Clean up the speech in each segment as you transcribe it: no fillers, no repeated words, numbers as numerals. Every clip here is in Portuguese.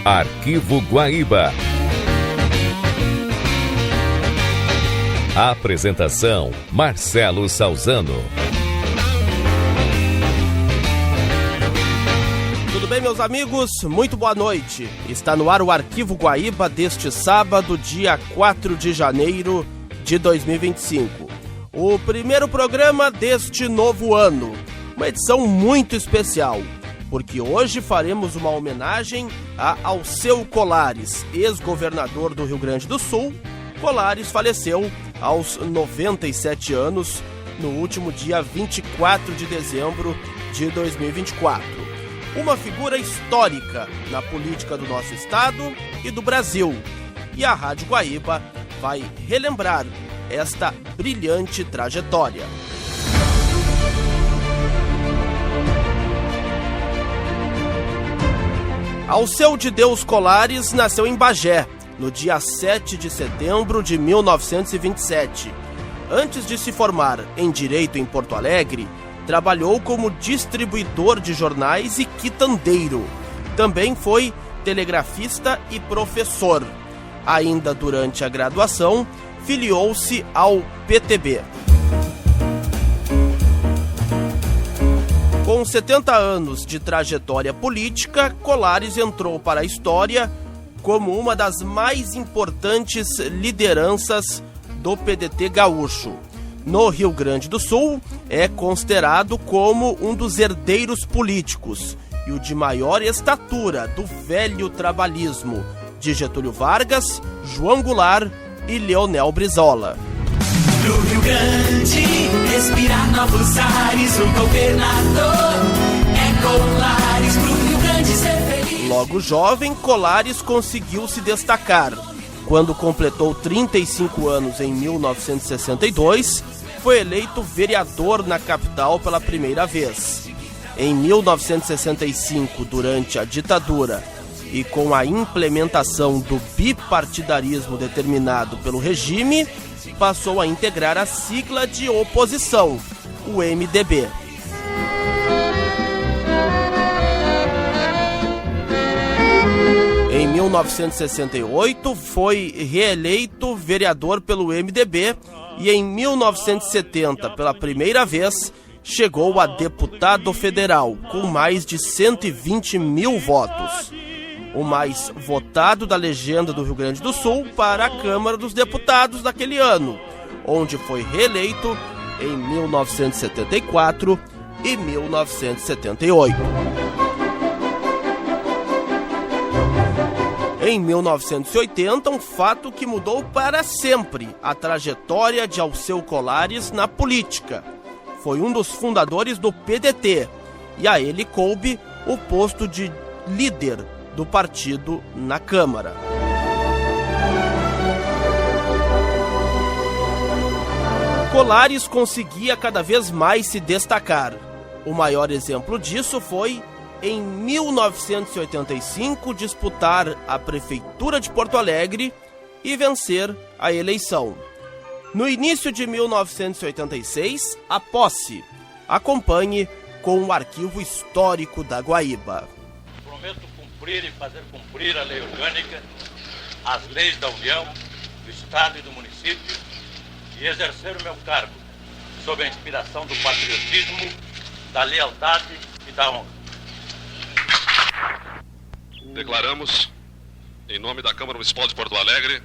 Arquivo Guaíba. Apresentação: Marcelo Salzano. Tudo bem, meus amigos? Muito boa noite. Está no ar o Arquivo Guaíba deste sábado, dia 4 de janeiro de 2025. O primeiro programa deste novo ano. Uma edição muito especial, porque hoje faremos uma homenagem a Alceu Colares, ex-governador do Rio Grande do Sul. Colares faleceu aos 97 anos no último dia 24 de dezembro de 2024. Uma figura histórica na política do nosso estado e do Brasil. E a Rádio Guaíba vai relembrar esta brilhante trajetória. Alceu de Deus Colares nasceu em Bagé, no dia 7 de setembro de 1927. Antes de se formar em Direito em Porto Alegre, trabalhou como distribuidor de jornais e quitandeiro. Também foi telegrafista e professor. Ainda durante a graduação, filiou-se ao PTB. Com 70 anos de trajetória política, Colares entrou para a história como uma das mais importantes lideranças do PDT gaúcho. No Rio Grande do Sul, é considerado como um dos herdeiros políticos e o de maior estatura do velho trabalhismo de Getúlio Vargas, João Goulart e Leonel Brizola. No Rio Grande, respirar novos ares, o governador é Colares, pro Rio Grande ser feliz. Logo jovem, Colares conseguiu se destacar. Quando completou 35 anos em 1962, foi eleito vereador na capital pela primeira vez. Em 1965, durante a ditadura e com a implementação do bipartidarismo determinado pelo regime, passou a integrar a sigla de oposição, o MDB. Em 1968, foi reeleito vereador pelo MDB e em 1970, pela primeira vez, chegou a deputado federal, com mais de 120 mil votos. O mais votado da legenda do Rio Grande do Sul para a Câmara dos Deputados daquele ano, onde foi reeleito em 1974 e 1978. Em 1980, um fato que mudou para sempre a trajetória de Alceu Colares na política. Foi um dos fundadores do PDT e a ele coube o posto de líder do partido na Câmara. Colares conseguia cada vez mais se destacar. O maior exemplo disso foi, em 1985, disputar a Prefeitura de Porto Alegre e vencer a eleição. No início de 1986, a posse. Acompanhe com o arquivo histórico da Guaíba. Prometo cumprir e fazer cumprir a lei orgânica, as leis da União, do Estado e do município e exercer o meu cargo sob a inspiração do patriotismo, da lealdade e da honra. Declaramos, em nome da Câmara Municipal de Porto Alegre,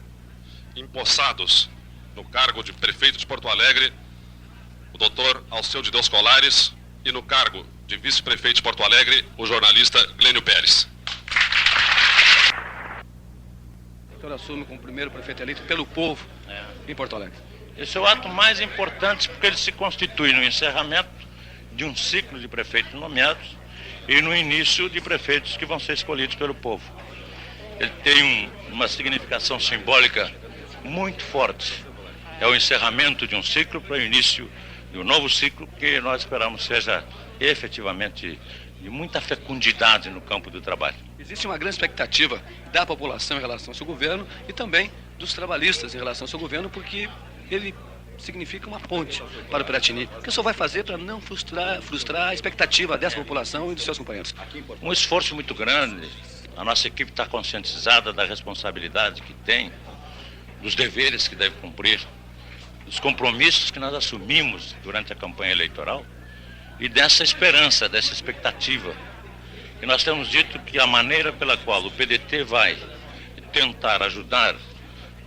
empossados no cargo de prefeito de Porto Alegre, o Dr. Alceu de Deus Colares, e no cargo de vice-prefeito de Porto Alegre, o jornalista Glênio Pérez. O senhor assume como primeiro prefeito eleito pelo povo em Porto Alegre. Esse é o ato mais importante porque ele se constitui no encerramento de um ciclo de prefeitos nomeados e no início de prefeitos que vão ser escolhidos pelo povo. Ele tem uma significação simbólica muito forte. É o encerramento de um ciclo para o início de um novo ciclo que nós esperamos seja efetivamente de muita fecundidade no campo do trabalho. Existe uma grande expectativa da população em relação ao seu governo e também dos trabalhistas em relação ao seu governo, porque ele significa uma ponte para o Piratini. O que o senhor vai fazer para não frustrar a expectativa dessa população e dos seus companheiros? Um esforço muito grande. A nossa equipe está conscientizada da responsabilidade que tem, dos deveres que deve cumprir, dos compromissos que nós assumimos durante a campanha eleitoral e dessa esperança, dessa expectativa. E nós temos dito que a maneira pela qual o PDT vai tentar ajudar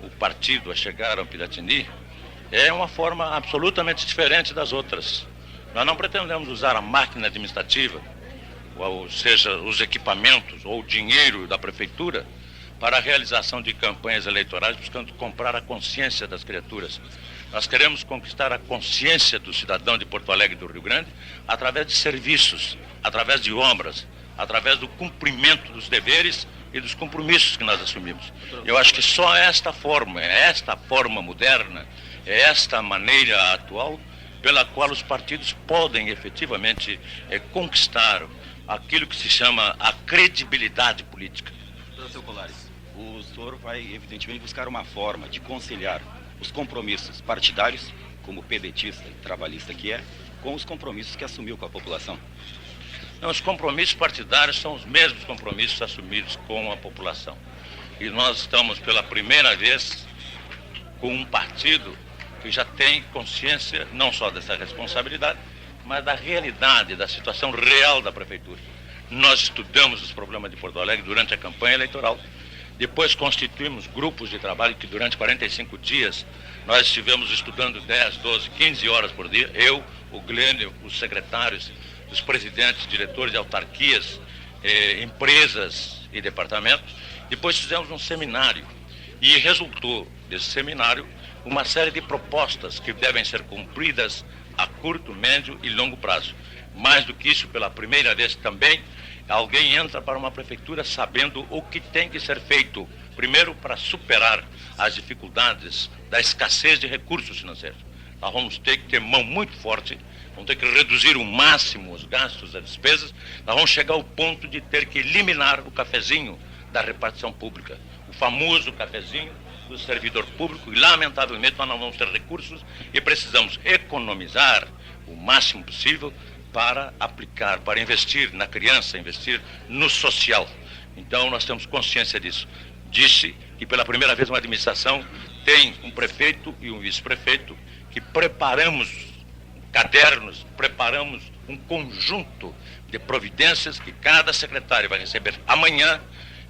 o partido a chegar ao Piratini é uma forma absolutamente diferente das outras. Nós não pretendemos usar a máquina administrativa, ou seja, os equipamentos ou o dinheiro da prefeitura para a realização de campanhas eleitorais buscando comprar a consciência das criaturas. Nós queremos conquistar a consciência do cidadão de Porto Alegre e do Rio Grande através de serviços, através de obras, através do cumprimento dos deveres e dos compromissos que nós assumimos. Eu acho que só esta forma moderna, é esta maneira atual pela qual os partidos podem efetivamente conquistar aquilo que se chama a credibilidade política. Professor Colares, o senhor vai evidentemente buscar uma forma de conciliar os compromissos partidários, como pedetista e trabalhista que é, com os compromissos que assumiu com a população. Não, os compromissos partidários são os mesmos compromissos assumidos com a população. E nós estamos pela primeira vez com um partido que já tem consciência não só dessa responsabilidade, mas da realidade, da situação real da prefeitura. Nós estudamos os problemas de Porto Alegre durante a campanha eleitoral, depois constituímos grupos de trabalho que durante 45 dias nós estivemos estudando 10, 12, 15 horas por dia, eu, o Glênio, os secretários, os presidentes, diretores de autarquias, empresas e departamentos. Depois fizemos um seminário e resultou desse seminário uma série de propostas que devem ser cumpridas a curto, médio e longo prazo. Mais do que isso, pela primeira vez também, alguém entra para uma prefeitura sabendo o que tem que ser feito. Primeiro, para superar as dificuldades da escassez de recursos financeiros. Nós vamos ter que ter mão muito forte, vamos ter que reduzir o máximo os gastos, as despesas. Nós vamos chegar ao ponto de ter que eliminar o cafezinho da repartição pública. O famoso cafezinho do servidor público, e lamentavelmente nós não vamos ter recursos e precisamos economizar o máximo possível para aplicar, para investir na criança, investir no social. Então nós temos consciência disso. Disse que pela primeira vez uma administração tem um prefeito e um vice-prefeito que preparamos cadernos, preparamos um conjunto de providências que cada secretário vai receber amanhã,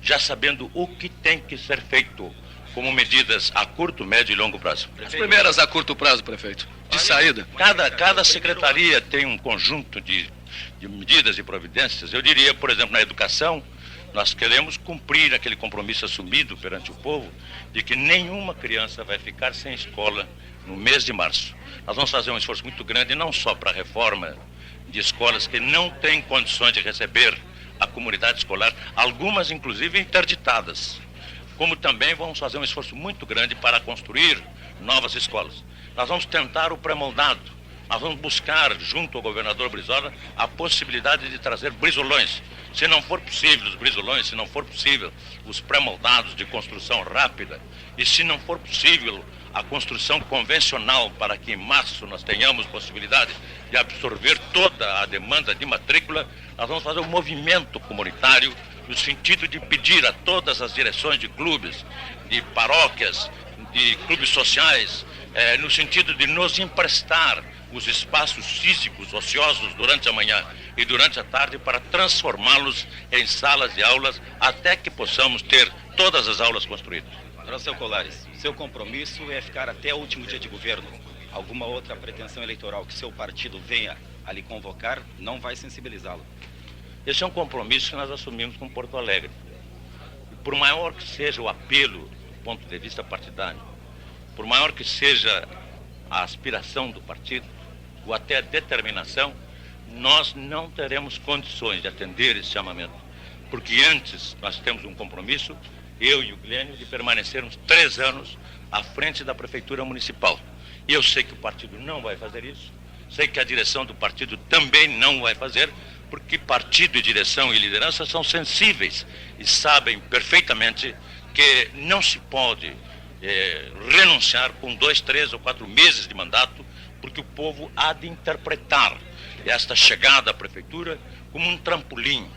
já sabendo o que tem que ser feito como medidas a curto, médio e longo prazo. As primeiras a curto prazo, prefeito, de saída. Cada secretaria tem um conjunto de medidas e providências. Eu diria, por exemplo, na educação, nós queremos cumprir aquele compromisso assumido perante o povo de que nenhuma criança vai ficar sem escola no mês de março. Nós vamos fazer um esforço muito grande, não só para a reforma de escolas que não têm condições de receber a comunidade escolar, algumas inclusive interditadas, como também vamos fazer um esforço muito grande para construir novas escolas. Nós vamos tentar o pré-moldado, nós vamos buscar, junto ao governador Brizola, a possibilidade de trazer brisolões. Se não for possível os brisolões, se não for possível os pré-moldados de construção rápida, e se não for possível a construção convencional para que em março nós tenhamos possibilidade de absorver toda a demanda de matrícula, nós vamos fazer um movimento comunitário no sentido de pedir a todas as direções de clubes, de paróquias, de clubes sociais, no sentido de nos emprestar os espaços físicos ociosos durante a manhã e durante a tarde para transformá-los em salas de aulas até que possamos ter todas as aulas construídas. Professor Colares, seu compromisso é ficar até o último dia de governo. Alguma outra pretensão eleitoral que seu partido venha a lhe convocar não vai sensibilizá-lo? Esse é um compromisso que nós assumimos com Porto Alegre. E por maior que seja o apelo do ponto de vista partidário, por maior que seja a aspiração do partido, ou até a determinação, nós não teremos condições de atender esse chamamento. Porque antes nós temos um compromisso, eu e o Glênio, de permanecermos 3 anos à frente da Prefeitura Municipal. E eu sei que o partido não vai fazer isso, sei que a direção do partido também não vai fazer, porque partido e direção e liderança são sensíveis e sabem perfeitamente que não se pode renunciar com 2, 3 ou 4 meses de mandato, porque o povo há de interpretar esta chegada à prefeitura como um trampolim.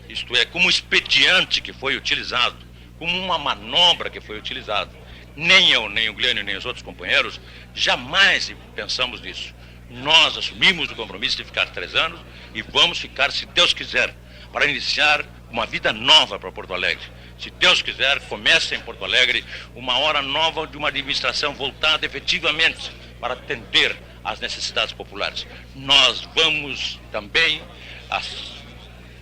isto é, como expediente que foi utilizado, como uma manobra que foi utilizada. Nem eu, nem o Glênio, nem os outros companheiros, jamais pensamos nisso. Nós assumimos o compromisso de ficar 3 anos e vamos ficar, se Deus quiser, para iniciar uma vida nova para Porto Alegre. Se Deus quiser, começa em Porto Alegre uma hora nova de uma administração voltada efetivamente para atender às necessidades populares. Nós vamos também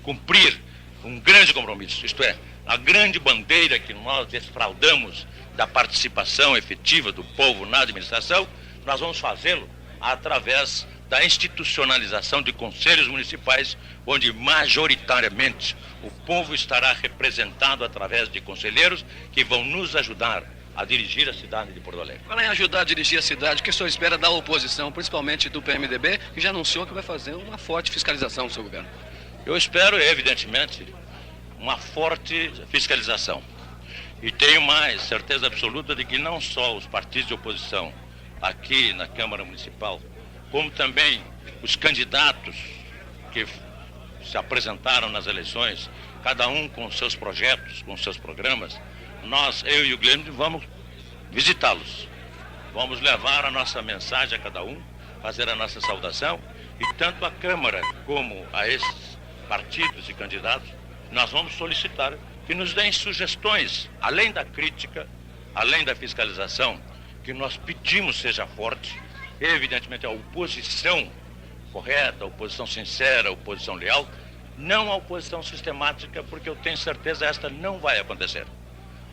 cumprir um grande compromisso, isto é, a grande bandeira que nós desfraldamos da participação efetiva do povo na administração, nós vamos fazê-lo através da institucionalização de conselhos municipais, onde majoritariamente o povo estará representado através de conselheiros que vão nos ajudar a dirigir a cidade de Porto Alegre. Qual é ajudar a dirigir a cidade? O que o senhor espera da oposição, principalmente do PMDB, que já anunciou que vai fazer uma forte fiscalização do seu governo? Eu espero, evidentemente, uma forte fiscalização. E tenho mais certeza absoluta de que não só os partidos de oposição aqui na Câmara Municipal, como também os candidatos que se apresentaram nas eleições, cada um com seus projetos, com seus programas, eu e o Glênio vamos visitá-los. Vamos levar a nossa mensagem a cada um, fazer a nossa saudação, e tanto a Câmara como a esses partidos e candidatos, nós vamos solicitar que nos deem sugestões, além da crítica, além da fiscalização, que nós pedimos seja forte. Evidentemente a oposição correta, a oposição sincera, a oposição leal, não a oposição sistemática, porque eu tenho certeza esta não vai acontecer.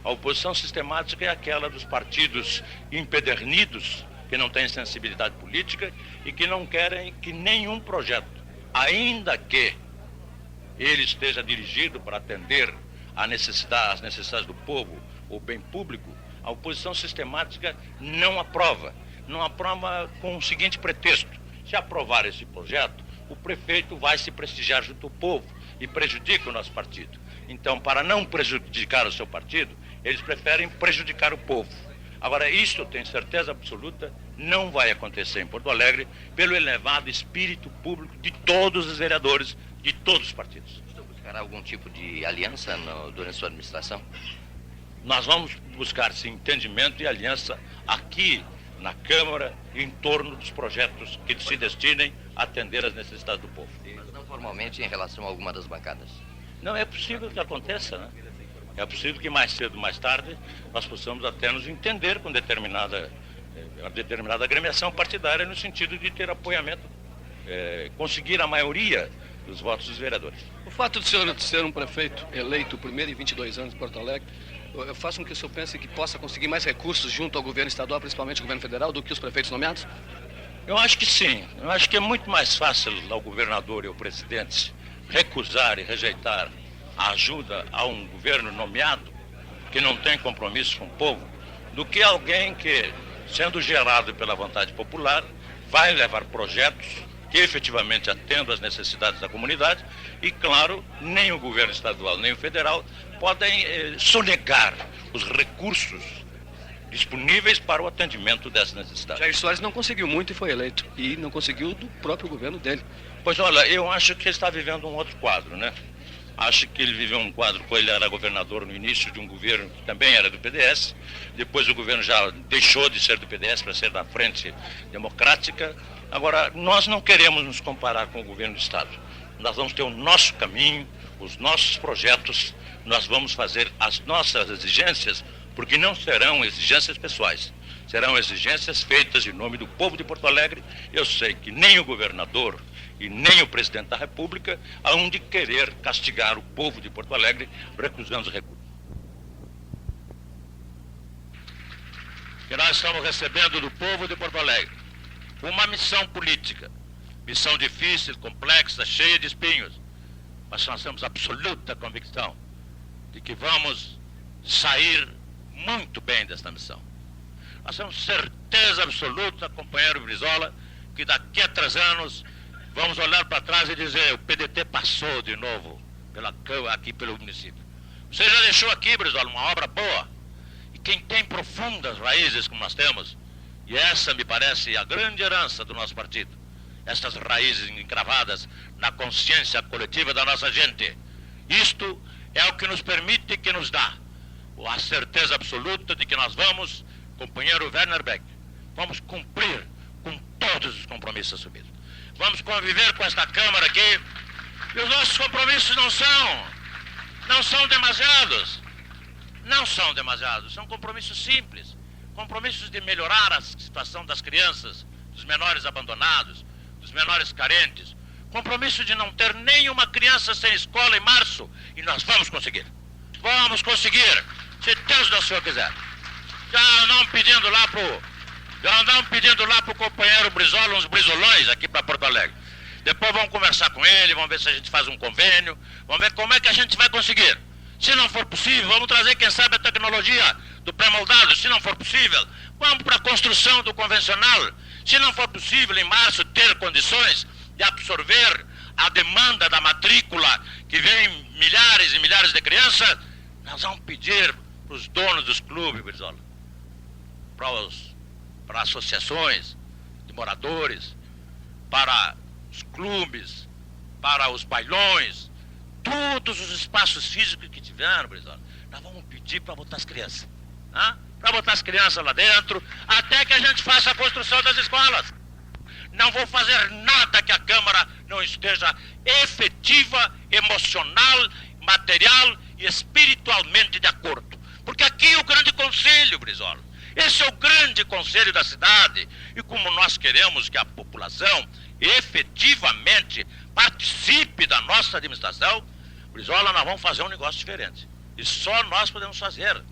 A oposição sistemática é aquela dos partidos empedernidos, que não têm sensibilidade política e que não querem que nenhum projeto, ainda que ele esteja dirigido para atender às necessidades do povo, o bem público, a oposição sistemática não aprova. Não aprova com o seguinte pretexto: se aprovar esse projeto, o prefeito vai se prestigiar junto ao povo e prejudica o nosso partido. Então, para não prejudicar o seu partido, eles preferem prejudicar o povo. Agora, isso eu tenho certeza absoluta, não vai acontecer em Porto Alegre pelo elevado espírito público de todos os vereadores, de todos os partidos. Você buscará algum tipo de aliança durante sua administração? Nós vamos buscar, sim, entendimento e aliança aqui na Câmara em torno dos projetos que se destinem a atender às necessidades do povo. Mas não formalmente em relação a alguma das bancadas? Não, é possível que aconteça, né? É possível que mais cedo ou mais tarde nós possamos até nos entender com determinada agremiação partidária no sentido de ter apoiamento, conseguir a maioria dos votos dos vereadores. O fato de o senhor ser um prefeito eleito primeiro em 22 anos em Porto Alegre, faz com que o senhor pense que possa conseguir mais recursos junto ao governo estadual, principalmente ao governo federal, do que os prefeitos nomeados? Eu acho que sim. Eu acho que é muito mais fácil ao governador e ao presidente recusar e rejeitar a ajuda a um governo nomeado que não tem compromisso com o povo, do que alguém que, sendo gerado pela vontade popular, vai levar projetos que efetivamente atendam às necessidades da comunidade e, claro, nem o governo estadual nem o federal podem sonegar os recursos disponíveis para o atendimento dessas necessidades. Jair Soares não conseguiu muito e foi eleito, e não conseguiu do próprio governo dele. Pois olha, eu acho que ele está vivendo um outro quadro, né? Acho que ele viveu um quadro, ele era governador no início de um governo que também era do PDS, depois o governo já deixou de ser do PDS para ser da Frente Democrática. Agora, nós não queremos nos comparar com o governo do Estado. Nós vamos ter o nosso caminho, os nossos projetos, nós vamos fazer as nossas exigências, porque não serão exigências pessoais, serão exigências feitas em nome do povo de Porto Alegre. Eu sei que nem o governador e nem o presidente da República hão de querer castigar o povo de Porto Alegre recusando os recursos. Que nós estamos recebendo do povo de Porto Alegre uma missão política, missão difícil, complexa, cheia de espinhos, mas nós temos absoluta convicção de que vamos sair muito bem desta missão. Nós temos certeza absoluta, companheiro Brizola, que daqui a 3 anos vamos olhar para trás e dizer: o PDT passou de novo aqui pelo município. Você já deixou aqui, Brizola, uma obra boa. E quem tem profundas raízes como nós temos, e essa me parece a grande herança do nosso partido, estas raízes encravadas na consciência coletiva da nossa gente, Isto é o que nos permite e que nos dá a certeza absoluta de que nós vamos, companheiro Werner Beck, vamos cumprir com todos os compromissos assumidos. Vamos conviver com esta Câmara aqui, e os nossos compromissos não são demasiados. Não são demasiados, são compromissos simples. Compromissos de melhorar a situação das crianças, dos menores abandonados, dos menores carentes. Compromisso de não ter nenhuma criança sem escola em março. E nós vamos conseguir. Vamos conseguir, se Deus do Senhor quiser. Já andam pedindo lá pro companheiro Brizola uns brizolões aqui para Porto Alegre. Depois vamos conversar com ele, vamos ver se a gente faz um convênio, vamos ver como é que a gente vai conseguir. Se não for possível, vamos trazer, quem sabe, a tecnologia do pré-moldado. Se não for possível, vamos para a construção do convencional. Se não for possível, em março, ter condições de absorver a demanda da matrícula, que vem milhares e milhares de crianças, nós vamos pedir para os donos dos clubes, Brizola, para associações de moradores, para os clubes, para os bailões, todos os espaços físicos que tiveram, Brizola, nós vamos pedir para botar as crianças. Para botar as crianças lá dentro, até que a gente faça a construção das escolas. Não vou fazer nada que a Câmara não esteja efetiva, emocional, material e espiritualmente de acordo. Porque aqui é o grande conselho, Brizola. Esse é o grande conselho da cidade. E como nós queremos que a população efetivamente participe da nossa administração, Brizola, nós vamos fazer um negócio diferente. E só nós podemos fazer.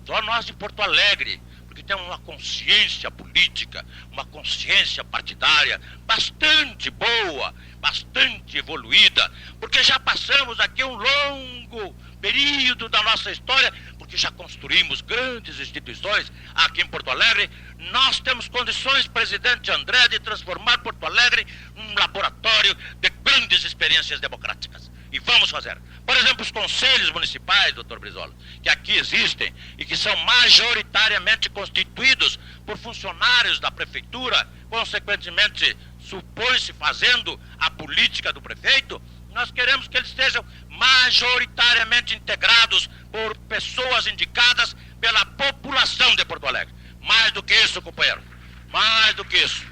Só nós de Porto Alegre. Porque temos uma consciência política, uma consciência partidária bastante boa, bastante evoluída. Porque já passamos aqui um longo período da nossa história, porque já construímos grandes instituições aqui em Porto Alegre. Nós temos condições, presidente André, de transformar Porto Alegre num laboratório de grandes experiências democráticas. E vamos fazer. Por exemplo, os conselhos municipais, doutor Brizola, que aqui existem e que são majoritariamente constituídos por funcionários da prefeitura, consequentemente, supõe-se fazendo a política do prefeito. Nós queremos que eles sejam majoritariamente integrados por pessoas indicadas pela população de Porto Alegre. Mais do que isso, companheiro. Mais do que isso.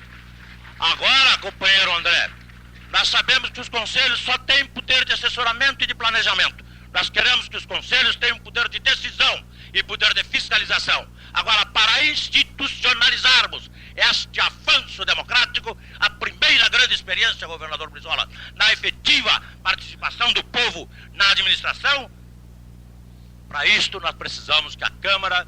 Agora, companheiro André, nós sabemos que os conselhos só têm poder de assessoramento e de planejamento. Nós queremos que os conselhos tenham poder de decisão e poder de fiscalização. Agora, para institucionalizarmos este avanço democrático, a primeira grande experiência, governador Brizola, na efetiva participação do povo na administração, para isto nós precisamos que a Câmara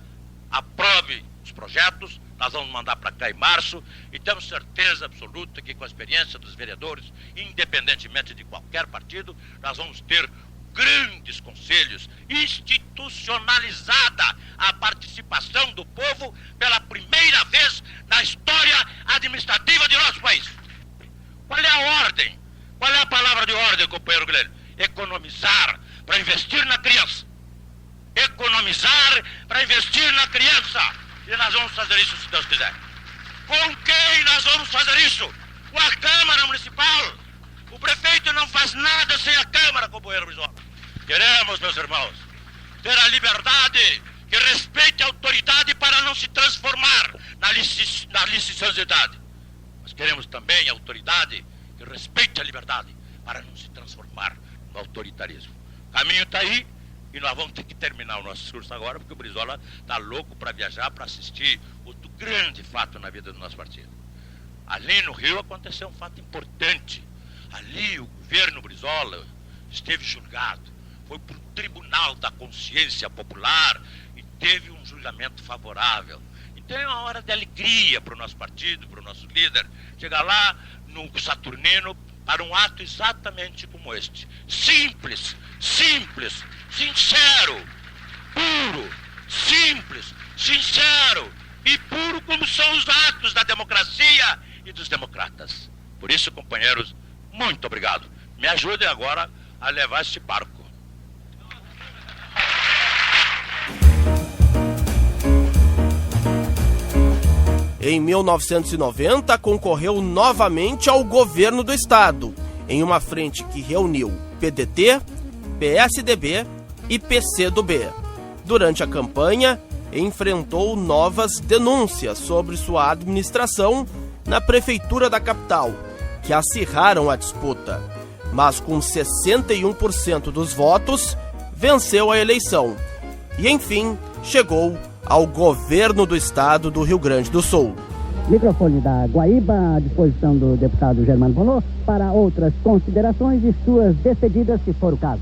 aprove os projetos. Nós vamos mandar para cá em março e temos certeza absoluta que com a experiência dos vereadores, independentemente de qualquer partido, nós vamos ter grandes conselhos, institucionalizada a participação do povo pela primeira vez na história administrativa de nosso país. Qual é a ordem? Qual é a palavra de ordem, companheiro Guilherme? Economizar para investir na criança. Economizar para investir na criança. E nós vamos fazer isso, se Deus quiser. Com quem nós vamos fazer isso? Com a Câmara Municipal. O prefeito não faz nada sem a Câmara, companheiro Brizola. Queremos, meus irmãos, ter a liberdade que respeite a autoridade para não se transformar na licenciosidade. Mas queremos também a autoridade que respeite a liberdade para não se transformar no autoritarismo. O caminho está aí. E nós vamos ter que terminar o nosso discurso agora, porque o Brizola está louco para viajar, para assistir outro grande fato na vida do nosso partido. Ali no Rio aconteceu um fato importante. Ali o governo Brizola esteve julgado. Foi para o Tribunal da Consciência Popular e teve um julgamento favorável. Então é uma hora de alegria para o nosso partido, para o nosso líder, chegar lá no Saturnino para um ato exatamente como este. Simples, simples, sincero, puro, simples, sincero e puro, como são os atos da democracia e dos democratas. Por isso, companheiros, muito obrigado. Me ajudem agora a levar este barco. Em 1990, concorreu novamente ao governo do estado, em uma frente que reuniu PDT, PSDB e PCdoB. Durante a campanha, enfrentou novas denúncias sobre sua administração na prefeitura da capital, que acirraram a disputa. Mas com 61% dos votos, venceu a eleição e, enfim, chegou ao governo do estado do Rio Grande do Sul. Microfone da Guaíba à disposição do deputado Germano Bonô para outras considerações e suas despedidas, se for o caso.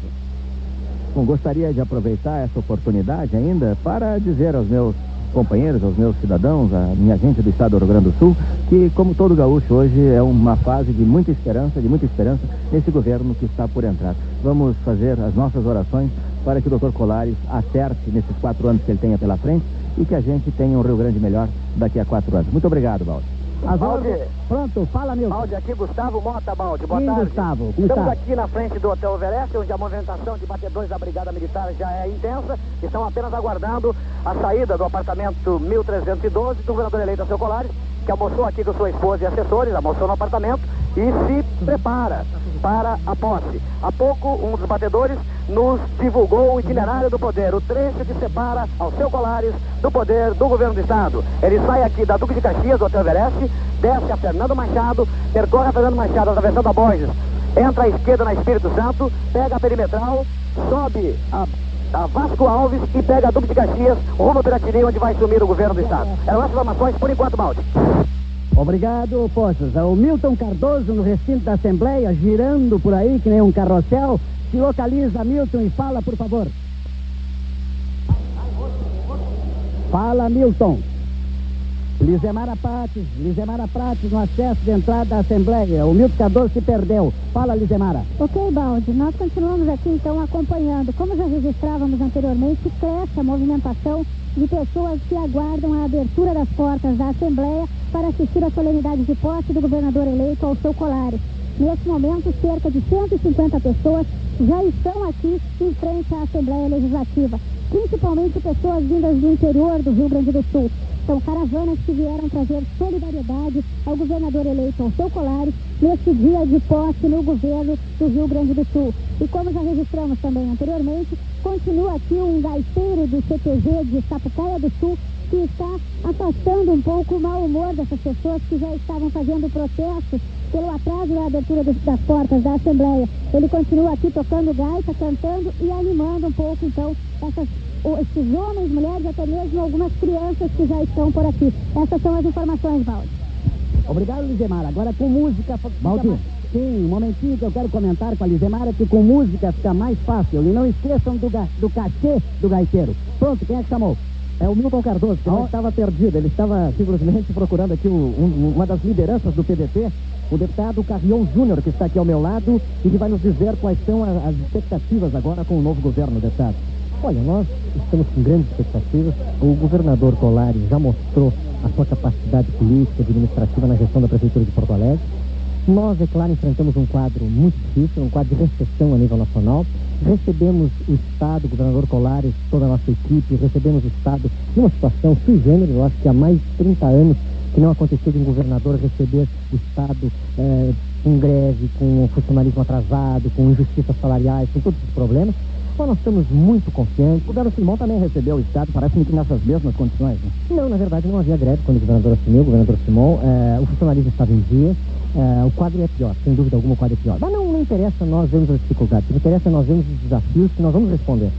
Bom, gostaria de aproveitar essa oportunidade ainda para dizer aos meus companheiros, aos meus cidadãos, a minha gente do estado do Rio Grande do Sul, que como todo gaúcho hoje é uma fase de muita esperança nesse governo que está por entrar. Vamos fazer as nossas orações para que o Dr. Colares acerte nesses 4 anos que ele tenha pela frente e que a gente tenha um Rio Grande melhor daqui a 4 anos. Muito obrigado, Baldi. Baldi, pronto, fala, Milton. Baldi, aqui Gustavo Mota, Baldi, boa tarde. Gustavo, estamos aqui na frente do Hotel Everest, onde a movimentação de batedores da Brigada Militar já é intensa. Estão apenas aguardando a saída do apartamento 1312 do governador eleito Alceu Colares, que almoçou aqui com sua esposa e assessores, almoçou no apartamento e se prepara para a posse. Há pouco, um dos batedores nos divulgou o itinerário do poder, o trecho que separa Alceu Colares do poder do governo do estado. Ele sai aqui da Duque de Caxias, do Hotel Everest, desce a Fernando Machado, percorre a Fernando Machado atravessando a Borges, entra à esquerda na Espírito Santo, pega a perimetral, sobe a Vasco Alves e pega a Duque de Caxias, rumo ao Piratini, onde vai sumir o governo do estado. Eram as informações por enquanto, Baldi. Obrigado, Poças. O Milton Cardoso no recinto da Assembleia, girando por aí que nem um carrossel. Se localiza, Milton, e fala, por favor. Fala, Milton. Lizemara Prates no acesso de entrada da Assembleia. O Milton Cardoso se perdeu. Fala, Lizemara. Ok, Baldi, nós continuamos aqui então acompanhando. Como já registrávamos anteriormente, cresce a movimentação de pessoas que aguardam a abertura das portas da Assembleia para assistir à solenidade de posse do governador eleito Alceu Colares. Nesse momento, cerca de 150 pessoas já estão aqui em frente à Assembleia Legislativa, principalmente pessoas vindas do interior do Rio Grande do Sul. São caravanas que vieram trazer solidariedade ao governador eleito Alceu Colares neste dia de posse no governo do Rio Grande do Sul. E como já registramos também anteriormente, continua aqui um gaiteiro do CTG de Sapucaia do Sul que está afastando um pouco o mau humor dessas pessoas que já estavam fazendo protesto pelo atraso da abertura das portas da Assembleia. Ele continua aqui tocando gaita, cantando e animando um pouco, então, esses homens, mulheres, até mesmo algumas crianças que já estão por aqui. Essas são as informações, Baldi. Obrigado, Lizemara. Agora com música... Baldi, sim, um momentinho que eu quero comentar com a Lizemara, que com música fica mais fácil. E não esqueçam do cachê do gaiteiro. Pronto, quem é que chamou? É o Milton Cardoso, que não estava perdido. Ele estava simplesmente procurando aqui uma das lideranças do PDT, o deputado Carrion Júnior, que está aqui ao meu lado e que vai nos dizer quais são as expectativas agora com o novo governo do estado. Olha, nós estamos com grandes expectativas. O governador Colares já mostrou a sua capacidade política e administrativa na gestão da Prefeitura de Porto Alegre. Nós, é claro, enfrentamos um quadro muito difícil, um quadro de recessão a nível nacional. Recebemos o Estado, o governador Colares, toda a nossa equipe, recebemos o Estado numa situação sui generis. Eu acho que há mais de 30 anos que não aconteceu de um governador receber o Estado com greve, com funcionalismo atrasado, com injustiças salariais, com todos esses problemas. Então nós estamos muito confiantes. O governador Simão também recebeu o Estado, parece-me que nessas mesmas condições, né? Não, na verdade não havia greve quando o governador assumiu, o governador Simão. O funcionalismo estava em dia. O quadro é pior, sem dúvida alguma o quadro é pior. Mas não interessa nós vermos as dificuldades, o que interessa é nós vermos os desafios que nós vamos responder.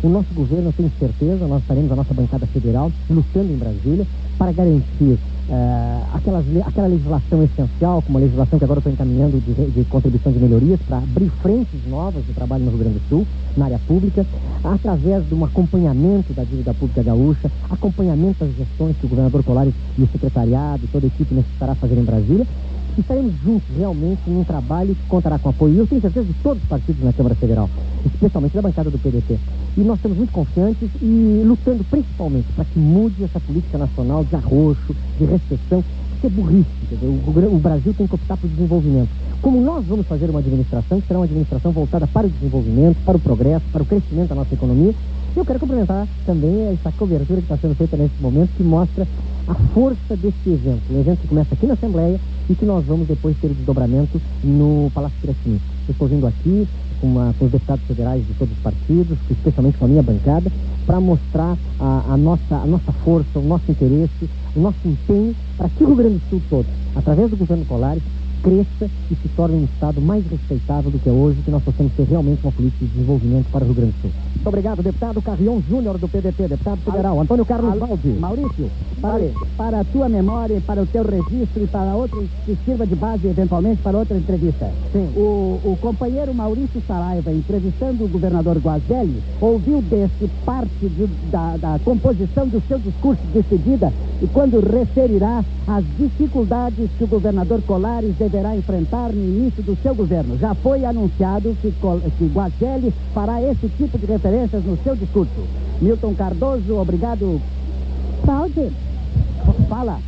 O nosso governo, eu tenho certeza, nós estaremos a nossa bancada federal lutando em Brasília para garantir aquela legislação essencial, como a legislação que agora estou encaminhando de contribuição de melhorias para abrir frentes novas de trabalho no Rio Grande do Sul, na área pública, através de um acompanhamento da dívida pública gaúcha, acompanhamento das gestões que o governador Colares e o secretariado, toda a equipe necessitará fazer em Brasília. Estaremos juntos realmente num trabalho que contará com apoio, eu tenho certeza, de todos os partidos na Câmara Federal, especialmente da bancada do PDT. E nós estamos muito confiantes e lutando principalmente para que mude essa política nacional de arroxo, de recessão, que é burrice. O Brasil tem que optar por desenvolvimento. Como nós vamos fazer uma administração, que será uma administração voltada para o desenvolvimento, para o progresso, para o crescimento da nossa economia. E eu quero complementar também essa cobertura que está sendo feita nesse momento, que mostra a força desse evento. Um evento que começa aqui na Assembleia e que nós vamos depois ter o desdobramento no Palácio Piratini. Eu estou vindo aqui, com os deputados federais de todos os partidos, especialmente com a minha bancada, para mostrar a nossa força, o nosso interesse, o nosso empenho para que o Rio Grande do Sul todo, através do governo Colares, cresça e se torne um estado mais respeitável do que é hoje, que nós possamos ter realmente uma política de desenvolvimento para o Rio Grande do Sul. Muito obrigado, deputado Carrion Júnior do PDT, deputado federal, Antônio Carlos Baldi. Maurício, para a tua memória, para o teu registro e para outros, que sirva de base eventualmente para outra entrevista. Sim. O companheiro Maurício Saraiva, entrevistando o governador Guazelli, ouviu desse parte da composição do seu discurso de despedida e quando referirá as dificuldades que o governador Colares deverá enfrentar no início do seu governo. Já foi anunciado que Guazelli fará esse tipo de referências no seu discurso. Milton Cardoso, obrigado. Baldi. Fala.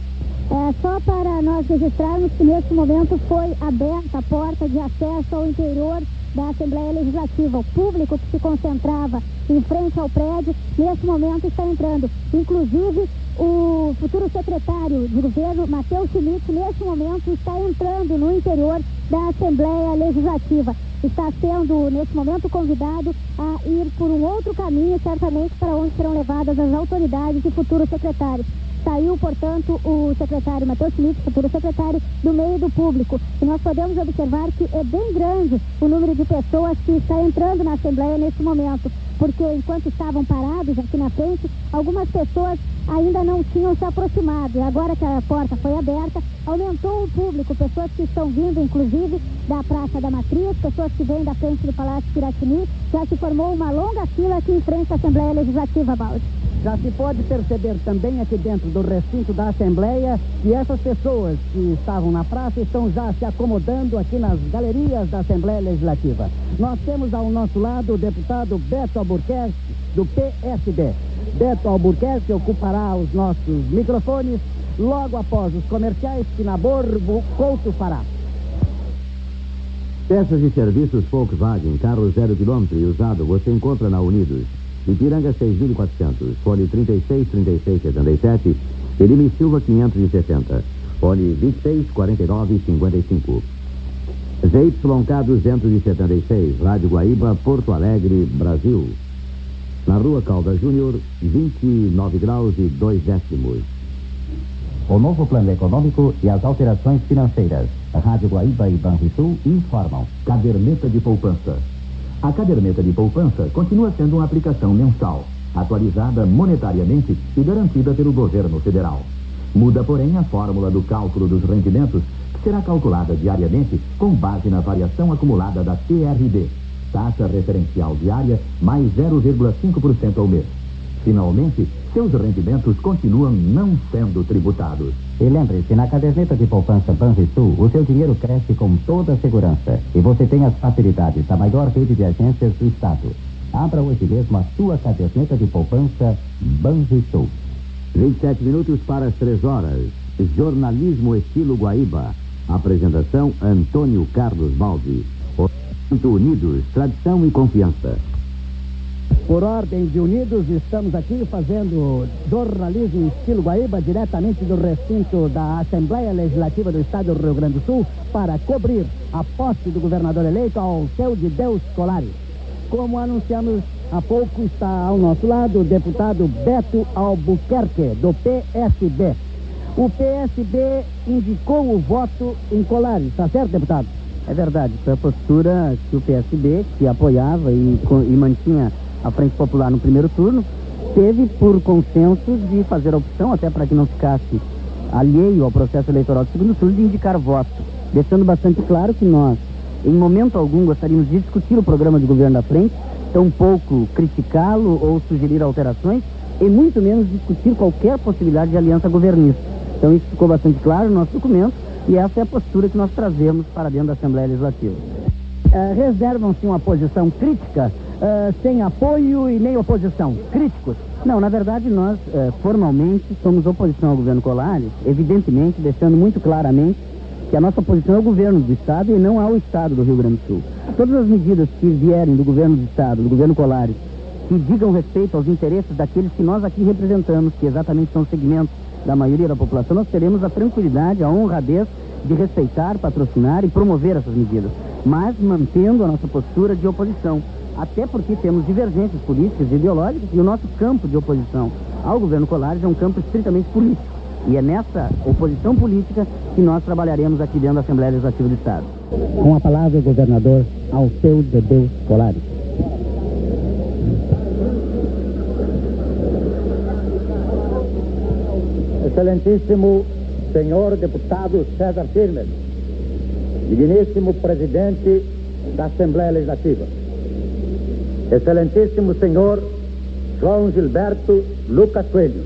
Só para nós registrarmos que nesse momento foi aberta a porta de acesso ao interior da Assembleia Legislativa. O público que se concentrava em frente ao prédio, nesse momento está entrando. Inclusive, o futuro secretário de governo, Matheus Schmidt, nesse momento está entrando no interior da Assembleia Legislativa. Está sendo, nesse momento, convidado a ir por um outro caminho, certamente para onde serão levadas as autoridades e futuro secretário. Saiu, portanto, o secretário Matheus Schmidt, futuro secretário, do meio do público. E nós podemos observar que é bem grande o número de pessoas que está entrando na Assembleia nesse momento. Porque enquanto estavam parados aqui na frente, algumas pessoas ainda não tinham se aproximado. E agora que a porta foi aberta, aumentou o público. Pessoas que estão vindo, inclusive, da Praça da Matriz, pessoas que vêm da frente do Palácio Piratini. Já se formou uma longa fila aqui em frente à Assembleia Legislativa, Baldi. Já se pode perceber também aqui dentro do recinto da Assembleia que essas pessoas que estavam na praça estão já se acomodando aqui nas galerias da Assembleia Legislativa. Nós temos ao nosso lado o deputado Beto Albuquerque, do PSD. Beto Albuquerque ocupará os nossos microfones logo após os comerciais que Naborgo Couto fará. Peças e serviços Volkswagen, carro 0 km e usado, você encontra na Unidos. Ipiranga 6.400, fone 363677 e Lima Silva 570, fone 264955. ZYK 276, Rádio Guaíba, Porto Alegre, Brasil. Na Rua Caldas Júnior, 29 graus e 2 décimos. O novo plano econômico e as alterações financeiras. Rádio Guaíba e Banrisul informam. Caderneta de poupança. A caderneta de poupança continua sendo uma aplicação mensal, atualizada monetariamente e garantida pelo governo federal. Muda, porém, a fórmula do cálculo dos rendimentos, que será calculada diariamente com base na variação acumulada da TRD, taxa referencial diária, mais 0,5% ao mês. Finalmente, seus rendimentos continuam não sendo tributados. E lembre-se, na caderneta de poupança Banrisul, o seu dinheiro cresce com toda a segurança e você tem as facilidades da maior rede de agências do Estado. Abra hoje mesmo a sua caderneta de poupança Banrisul. 27 minutos para as 3 horas. Jornalismo estilo Guaíba. Apresentação Antônio Carlos Baldi. Unidos, tradição e confiança. Por ordem de Unidos, estamos aqui fazendo jornalismo estilo Guaíba, diretamente do recinto da Assembleia Legislativa do Estado do Rio Grande do Sul, para cobrir a posse do governador eleito Alceu de Deus Colares. Como anunciamos há pouco, está ao nosso lado o deputado Beto Albuquerque, do PSD. O PSD indicou o voto em Colares, está certo, deputado? É verdade, foi a postura que o PSD, que apoiava e mantinha a Frente Popular no primeiro turno, teve por consenso de fazer a opção, até para que não ficasse alheio ao processo eleitoral do segundo turno, de indicar voto, deixando bastante claro que nós, em momento algum, gostaríamos de discutir o programa de governo da frente, tampouco criticá-lo ou sugerir alterações, e muito menos discutir qualquer possibilidade de aliança governista. Então isso ficou bastante claro no nosso documento, e essa é a postura que nós trazemos para dentro da Assembleia Legislativa. Reservam-se uma posição crítica, sem apoio e nem oposição. Críticos? Não, na verdade nós formalmente somos oposição ao governo Colares, evidentemente deixando muito claramente que a nossa posição é ao governo do Estado e não ao Estado do Rio Grande do Sul. Todas as medidas que vierem do governo do Estado, do governo Colares, que digam respeito aos interesses daqueles que nós aqui representamos, que exatamente são segmentos da maioria da população, nós teremos a tranquilidade, a honradez de respeitar, patrocinar e promover essas medidas. mas mantendo a nossa postura de oposição. Até porque temos divergências políticas e ideológicas e o nosso campo de oposição ao governo Colares é um campo estritamente político. E é nessa oposição política que nós trabalharemos aqui dentro da Assembleia Legislativa do Estado. Com a palavra, o governador Alceu de Deus Colares. Excelentíssimo senhor deputado César Firmes, digníssimo presidente da Assembleia Legislativa, excelentíssimo senhor João Gilberto Lucas Coelho,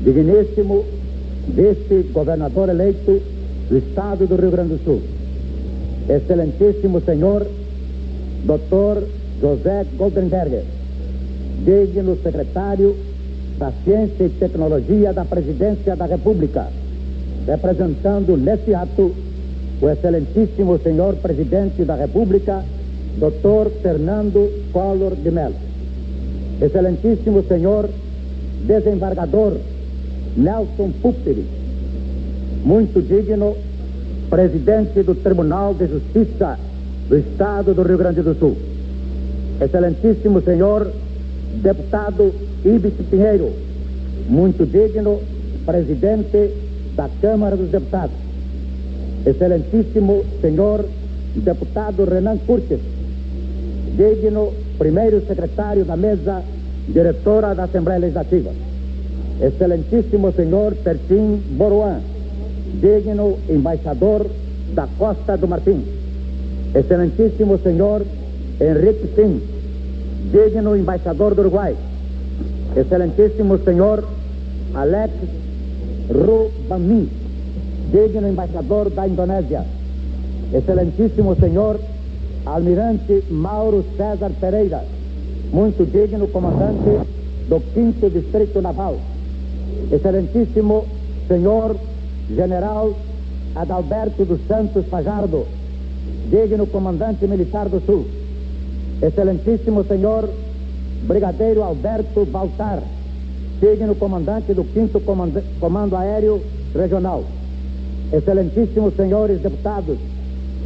digníssimo vice-governador eleito do Estado do Rio Grande do Sul, excelentíssimo senhor Dr. José Goldenberger, digno secretário da Ciência e Tecnologia da Presidência da República, representando nesse ato o excelentíssimo senhor presidente da República, Dr. Fernando Collor de Mello, excelentíssimo senhor desembargador Nelson Puperi, muito digno presidente do Tribunal de Justiça do Estado do Rio Grande do Sul, excelentíssimo senhor deputado Ibis Pinheiro, muito digno presidente da Câmara dos Deputados, excelentíssimo senhor deputado Renan Curtis, digno primeiro secretário da mesa diretora da Assembleia Legislativa, excelentíssimo senhor Pertim Boruan, digno embaixador da Costa do Marfim, excelentíssimo senhor Henrique Sim, digno embaixador do Uruguai, excelentíssimo senhor Alex Rubamin, digno embaixador da Indonésia, excelentíssimo senhor almirante Mauro César Pereira, muito digno comandante do 5º Distrito Naval, excelentíssimo senhor general Adalberto dos Santos Fajardo, digno comandante militar do Sul, excelentíssimo senhor brigadeiro Alberto Baltar, digno comandante do 5º Comando Aéreo Regional, excelentíssimos senhores deputados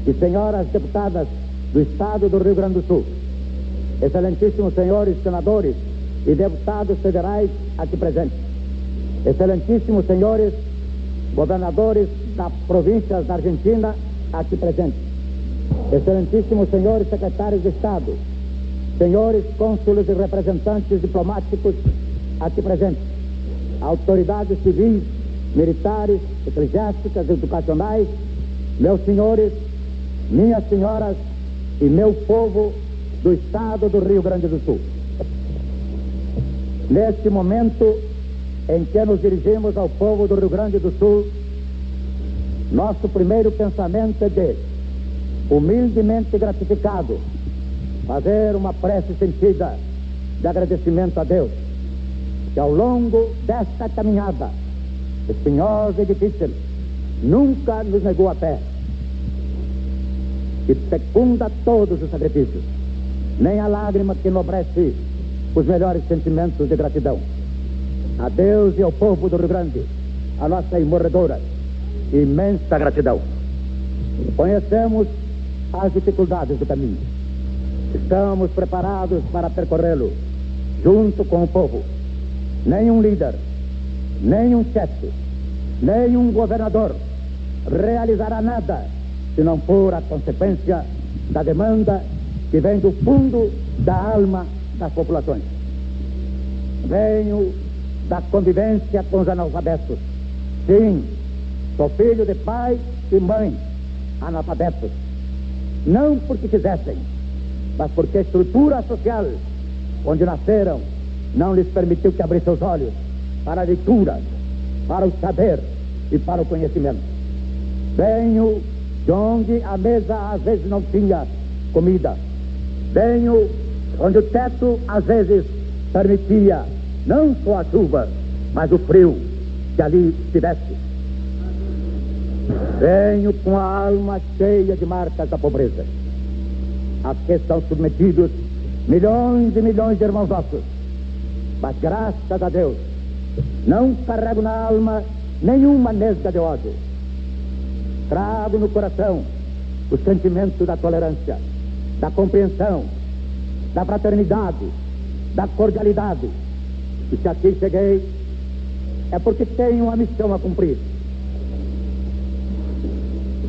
e senhoras deputadas do Estado do Rio Grande do Sul, excelentíssimos senhores senadores e deputados federais aqui presentes, excelentíssimos senhores governadores das províncias da Argentina aqui presentes, excelentíssimos senhores secretários de Estado, senhores cônsules e representantes diplomáticos aqui presentes, autoridades civis, militares, eclesiásticas, educacionais, meus senhores, minhas senhoras e meu povo do Estado do Rio Grande do Sul. Neste momento em que nos dirigimos ao povo do Rio Grande do Sul, nosso primeiro pensamento é de, humildemente gratificado, fazer uma prece sentida de agradecimento a Deus, que ao longo desta caminhada espinhosa e difícil nunca nos negou a fé, que fecunda todos os sacrifícios, nem a lágrima que enobrece os melhores sentimentos de gratidão. A Deus e ao povo do Rio Grande, a nossa imorredora e imensa gratidão. Conhecemos as dificuldades do caminho. Estamos preparados para percorrê-lo junto com o povo. Nenhum líder, nenhum chefe, nenhum governador realizará nada se não for a consequência da demanda que vem do fundo da alma das populações. Venho da convivência com os analfabetos. Sim, sou filho de pai e mãe analfabetos. Não porque quisessem, mas porque a estrutura social onde nasceram não lhes permitiu que abrissem seus olhos para a leitura, para o saber e para o conhecimento. Venho de onde a mesa às vezes não tinha comida. Venho onde o teto às vezes permitia não só a chuva, mas o frio que ali estivesse. Venho com a alma cheia de marcas da pobreza, a que são submetidos milhões e milhões de irmãos nossos. Mas graças a Deus, não carrego na alma nenhuma nesga de ódio. Trago no coração o sentimento da tolerância, da compreensão, da fraternidade, da cordialidade. E se aqui cheguei, é porque tenho uma missão a cumprir.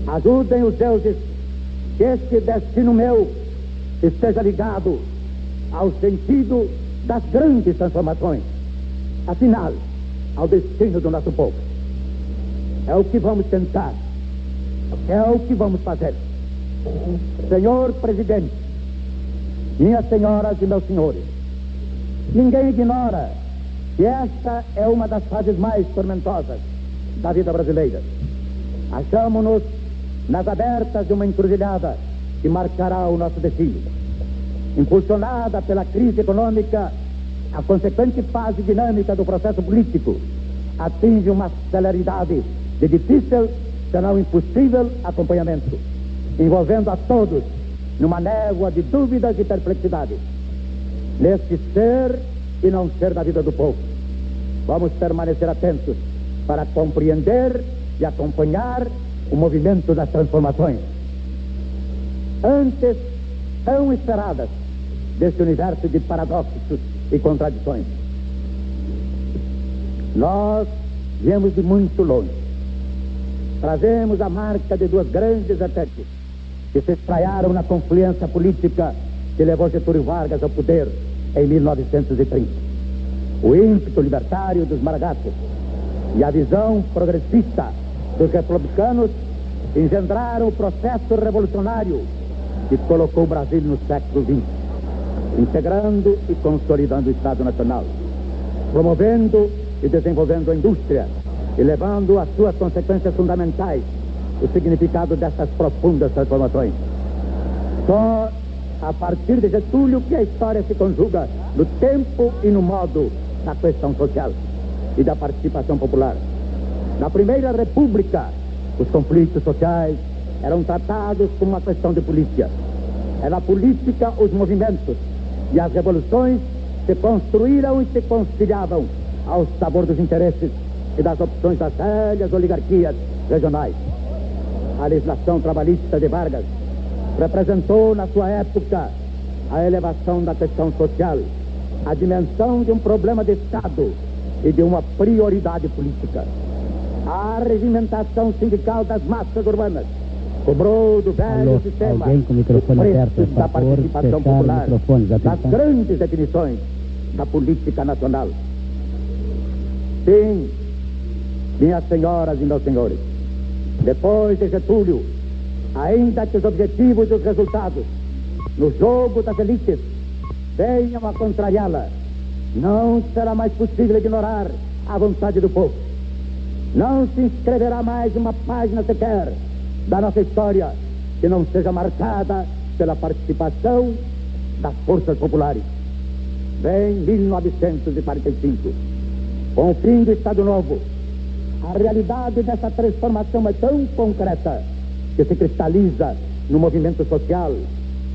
Ajudem os deuses que este destino meu esteja ligado ao sentido das grandes transformações, afinal, ao destino do nosso povo. É o que vamos tentar, é o que vamos fazer. Senhor Presidente, minhas senhoras e meus senhores, ninguém ignora que esta é uma das fases mais tormentosas da vida brasileira. Achamos-nos nas abertas de uma encruzilhada que marcará o nosso destino. Impulsionada pela crise econômica, a consequente fase dinâmica do processo político atinge uma celeridade de difícil, se não impossível, acompanhamento, envolvendo a todos numa névoa de dúvidas e perplexidades. Neste ser e não ser da vida do povo, vamos permanecer atentos para compreender e acompanhar o movimento das transformações, antes tão esperadas, deste universo de paradoxos e contradições. Nós viemos de muito longe. Trazemos a marca de duas grandes vertentes que se espraiaram na confluência política que levou Getúlio Vargas ao poder em 1930. O ímpeto libertário dos Maragatos e a visão progressista dos republicanos engendraram o processo revolucionário que colocou o Brasil no século XX, integrando e consolidando o Estado Nacional, promovendo e desenvolvendo a indústria e levando às suas consequências fundamentais o significado dessas profundas transformações. Só a partir de Getúlio que a história se conjuga no tempo e no modo da questão social e da participação popular. Na Primeira República, os conflitos sociais eram tratados como uma questão de polícia. Era a política os movimentos, e as revoluções se construíram e se conciliavam ao sabor dos interesses e das opções das velhas oligarquias regionais. A legislação trabalhista de Vargas representou na sua época a elevação da questão social, a dimensão de um problema de Estado e de uma prioridade política. A regimentação sindical das massas urbanas cobrou do velho sistema o preço da participação popular, das grandes definições da política nacional. Sim, minhas senhoras e meus senhores, depois de Getúlio, ainda que os objetivos e os resultados no jogo das elites venham a contrariá-la, não será mais possível ignorar a vontade do povo. Não se inscreverá mais uma página sequer da nossa história que não seja marcada pela participação das forças populares. Vem 1945, com o fim do Estado Novo. A realidade dessa transformação é tão concreta que se cristaliza no movimento social,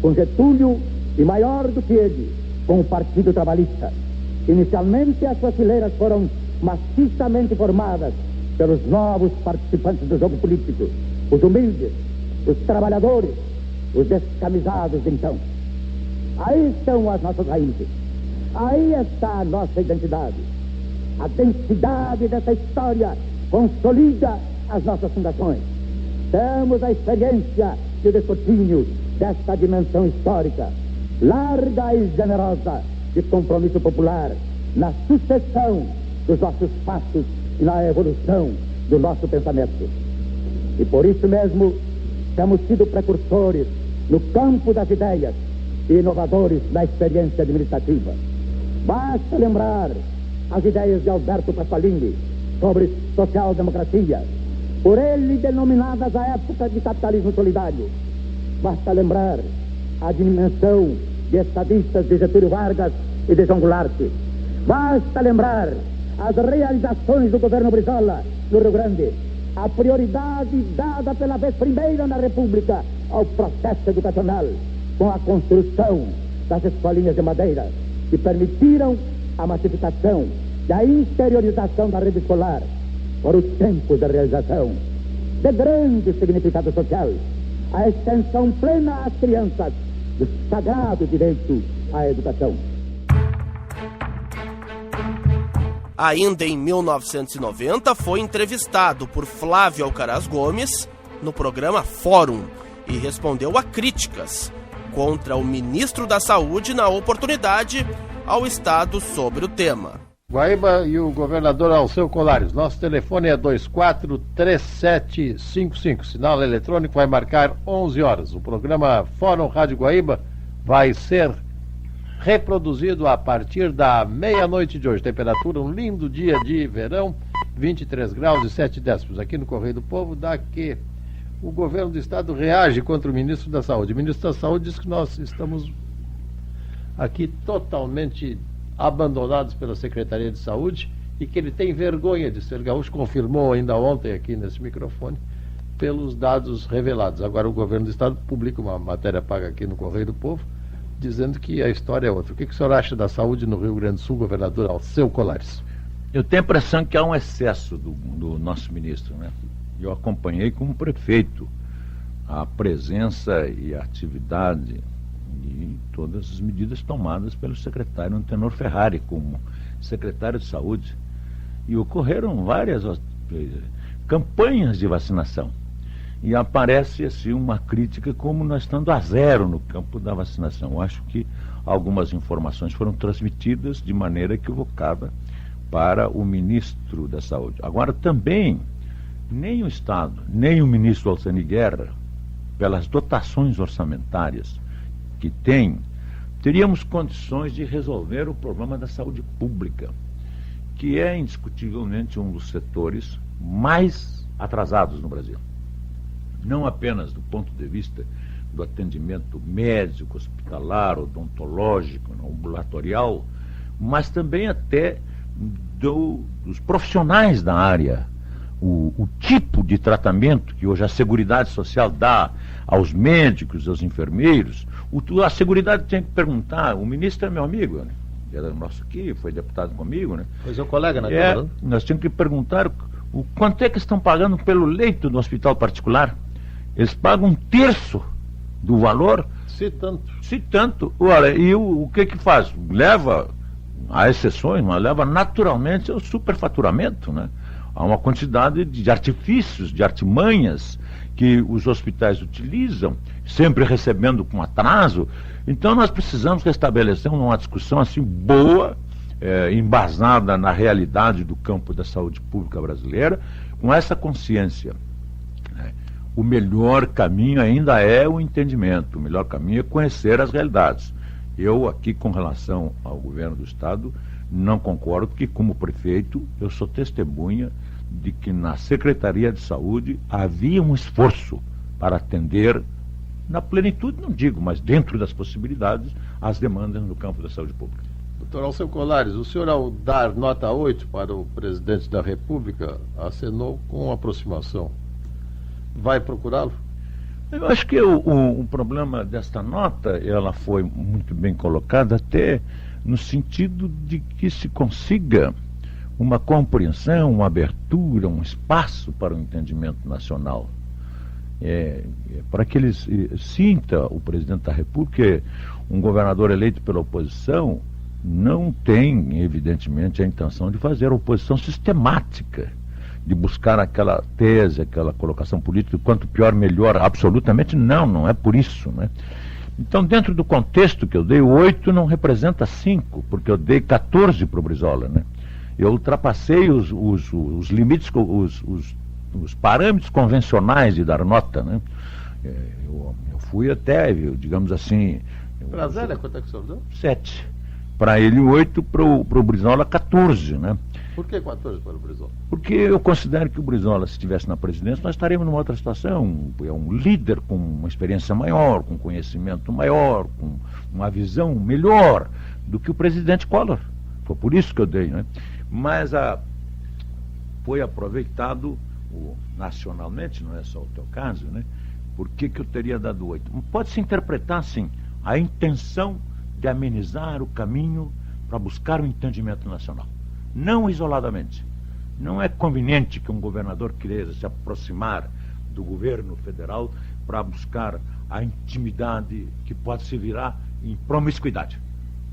com Getúlio e, maior do que ele, com o Partido Trabalhista. Inicialmente as suas fileiras foram maciçamente formadas pelos novos participantes do jogo político, os humildes, os trabalhadores, os descamisados de então. Aí estão as nossas raízes, aí está a nossa identidade. A densidade dessa história consolida as nossas fundações. Temos a experiência e o descortínio desta dimensão histórica, larga e generosa de compromisso popular na sucessão dos nossos passos e na evolução do nosso pensamento. E por isso mesmo temos sido precursores no campo das ideias e inovadores na experiência administrativa. Basta lembrar as ideias de Alberto Pasqualini sobre social-democracia, por ele denominadas à época de capitalismo solidário. Basta lembrar a dimensão de estadistas de Getúlio Vargas e de João Goulart. Basta lembrar as realizações do governo Brizola no Rio Grande, a prioridade dada pela vez primeira na República ao processo educacional, com a construção das escolinhas de madeira, que permitiram a massificação e a interiorização da rede escolar. Foram os tempos de realização de grande significado social, a extensão plena às crianças do sagrado direito à educação. Ainda em 1990, foi entrevistado por Flávio Alcaraz Gomes no programa Fórum e respondeu a críticas contra o ministro da Saúde na oportunidade ao Estado sobre o tema. Guaíba e o governador Alceu Colares. Nosso telefone é 243755. Sinal eletrônico vai marcar 11 horas. O programa Fórum Rádio Guaíba vai ser reproduzido a partir da meia-noite de hoje. Temperatura, um lindo dia de verão, 23 graus e 7 décimos. Aqui no Correio do Povo, dá que o governo do estado reage contra o ministro da Saúde. O ministro da Saúde diz que nós estamos aqui totalmente abandonados pela Secretaria de Saúde e que ele tem vergonha de ser gaúcho, confirmou ainda ontem aqui nesse microfone, pelos dados revelados. Agora o governo do estado publica uma matéria paga aqui no Correio do Povo, dizendo que a história é outra. O que o senhor acha da saúde no Rio Grande do Sul, governador Alceu Colares? Eu tenho a impressão que há um excesso do nosso ministro, né? Eu acompanhei como prefeito a presença e a atividade e todas as medidas tomadas pelo secretário Antenor Ferrari como secretário de Saúde. E ocorreram várias campanhas de vacinação. E aparece assim uma crítica como nós estando a zero no campo da vacinação. Eu acho que algumas informações foram transmitidas de maneira equivocada para o ministro da Saúde. Agora também, nem o Estado, nem o ministro Alcine Guerra, pelas dotações orçamentárias que tem, teríamos condições de resolver o problema da saúde pública, que é indiscutivelmente um dos setores mais atrasados no Brasil. Não apenas do ponto de vista do atendimento médico, hospitalar, odontológico, ambulatorial, mas também até dos profissionais da área. O tipo de tratamento que hoje a Seguridade Social dá aos médicos, aos enfermeiros, a Seguridade tem que perguntar, o ministro é meu amigo, né? Era nosso aqui, foi deputado comigo, né? Pois é, o colega, né? Nós temos que perguntar o quanto é que estão pagando pelo leito do hospital particular. Eles pagam 1/3 do valor. Se tanto. Se tanto. Olha, e o que faz? Leva, há exceções, mas leva naturalmente ao superfaturamento, né? Há uma quantidade de artifícios, de artimanhas que os hospitais utilizam, sempre recebendo com atraso. Então nós precisamos restabelecer uma discussão assim boa, embasada na realidade do campo da saúde pública brasileira, com essa consciência. O melhor caminho ainda é o entendimento, o melhor caminho é conhecer as realidades. Eu aqui, com relação ao governo do Estado, não concordo, porque como prefeito eu sou testemunha de que na Secretaria de Saúde havia um esforço para atender, na plenitude não digo, mas dentro das possibilidades, as demandas no campo da saúde pública. Doutor Alceu Colares, o senhor ao dar nota 8 para o presidente da República, acenou com aproximação. Vai procurá-lo? Eu acho que o problema desta nota, ela foi muito bem colocada, até no sentido de que se consiga uma compreensão, uma abertura, um espaço para o entendimento nacional. Para que ele sinta, o presidente da República, um governador eleito pela oposição, não tem, evidentemente, a intenção de fazer oposição sistemática, de buscar aquela tese, aquela colocação política, quanto pior, melhor, absolutamente não é por isso, né? Então, dentro do contexto que eu dei, o 8 não representa 5, porque eu dei 14 para o Brizola, né? Eu ultrapassei os limites, os parâmetros convencionais de dar nota, né? Eu fui até, digamos assim... Brasília, quanto é que o senhor deu? 7. Para ele 8, para o Brizola 14, né? Por que 14 para o Brizola? Porque eu considero que o Brizola, se estivesse na presidência, nós estaremos numa outra situação. É um líder com uma experiência maior, com conhecimento maior, com uma visão melhor do que o presidente Collor. Foi por isso que eu dei, né? Mas foi aproveitado nacionalmente, não é só o teu caso, né? Por que eu teria dado 8? Pode-se interpretar assim, a intenção de amenizar o caminho para buscar o entendimento nacional. Não isoladamente. Não é conveniente que um governador queira se aproximar do governo federal para buscar a intimidade que pode se virar em promiscuidade.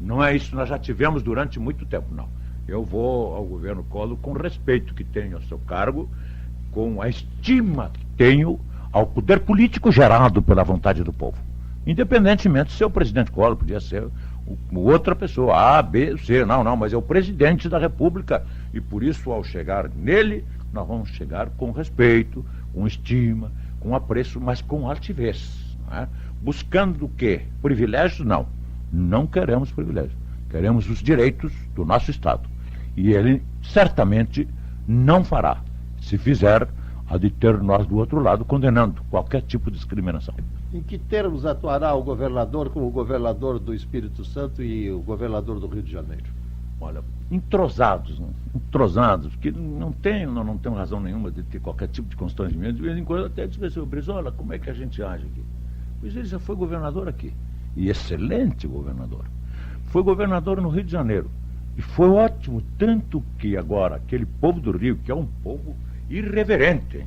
Não é isso que nós já tivemos durante muito tempo, não. Eu vou ao governo Collor com o respeito que tenho ao seu cargo, com a estima que tenho ao poder político gerado pela vontade do povo. Independentemente se é o presidente Collor, podia ser outra pessoa, A, B, C, não, mas é o presidente da República, e por isso, ao chegar nele, nós vamos chegar com respeito, com estima, com apreço, mas com altivez, não é? Buscando o quê? Privilégios? Não queremos privilégios, queremos os direitos do nosso Estado, e ele certamente não fará. Se fizer, há de ter nós do outro lado condenando qualquer tipo de discriminação. Em que termos atuará o governador como o governador do Espírito Santo e o governador do Rio de Janeiro? Olha, entrosados, que não tenho razão nenhuma de ter qualquer tipo de constrangimento. De vez em quando eu até digo assim, Brizola, como é que a gente age aqui? Pois ele já foi governador aqui, e excelente governador. Foi governador no Rio de Janeiro, e foi ótimo, tanto que agora aquele povo do Rio, que é um povo irreverente,